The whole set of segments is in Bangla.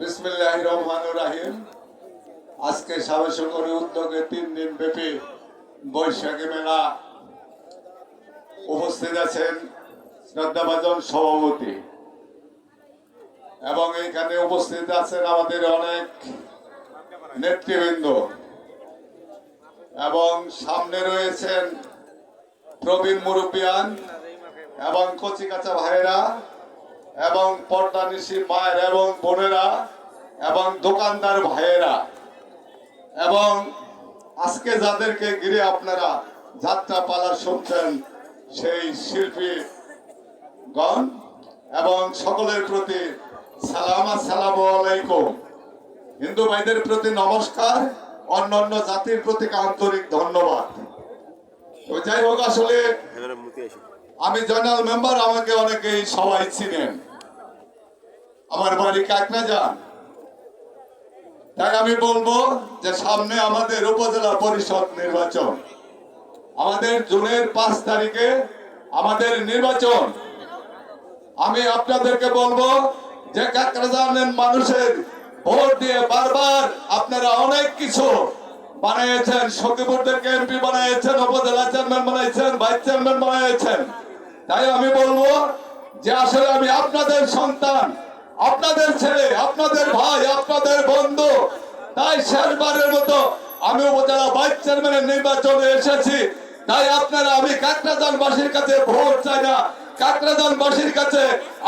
বিসমিল্লাহির রহমানির রহিম। আজকে সাবেশকরের উদ্যোগে 3 দিন ব্যাপী বৈশাখী মেলা উপস্থিত আছেন শ্রদ্ধাভাজন সভাপতি এবং এখানে উপস্থিত আছেন আমাদের অনেক নেতৃবৃন্দ এবং সামনে রয়েছেন প্রবীণ মুরব্বিয়ান এবং কচিকাচা ভাইয়েরা এবং পর্দানিশী মায়ের এবং বোনেরা এবং দোকানদার ভাইয়েরা এবং আজকে যাদেরকে ঘিরে আপনারা যাত্রা পালা শুনছেন সেই শিল্পীগণ এবং সকলের প্রতি সালাম, আসসালামু আলাইকুম। হিন্দু ভাইদের প্রতি নমস্কার, অন্যান্য জাতির প্রতি আন্তরিক ধন্যবাদ। তো যাই হোক, আসলে আমি জয়নাল মেম্বার, আমাকে অনেকেই সবাই চিনেন, আমার বাড়ি কাকরাজান। তাই আমি বলবো যে সামনে আমাদের উপজেলা পরিষদ নির্বাচন, আমাদের জুনের 5 তারিখে আমাদের নির্বাচন। আমি আপনাদেরকে বলবো যে কাকরাজানের মানুষের ভোট দিয়ে বারবার আপনারা অনেক কিছু বানিয়েছেন, সখীপুরদেরকে এমপি বানিয়েছেন, উপজেলা চেয়ারম্যান বানিয়েছেন, ভাইস চেয়ারম্যান বানিয়েছেন। তাই আমি বলবো যে আসলে আমি আপনাদের সন্তান, আপনাদের ছেলে, আপনাদের ভাই, আপনাদের বন্ধু। তাই শেষবারের মতো আমি উপজেলা ভাইস চেয়ারম্যানের নির্বাচনে এসেছি। তাই আপনারা, আমি কাকরাজানবাসীর কাছে ভোট চাই না, কাকরাজানবাসীর কাছে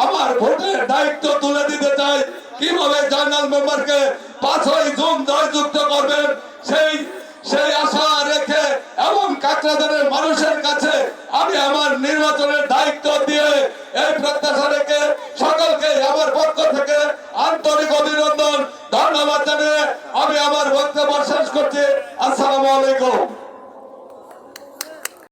আমার ভোটের দায়িত্ব তুলে দিতে চাই। কিভাবে জয়নাল মেম্বারকে 5ই জুন জয়যুক্ত করবেন সেই আশা রেখে এবং কাকরাজানের মানুষের কাছে আমি আমার নির্বাচনের দায়িত্ব দিয়ে এই প্রত্যাশা রেখে সকলকে আমার পক্ষ থেকে আন্তরিক অভিনন্দন, ধন্যবাদ জানিয়ে আমি আমার বক্তব্য শেষ করছি। আসসালামু আলাইকুম।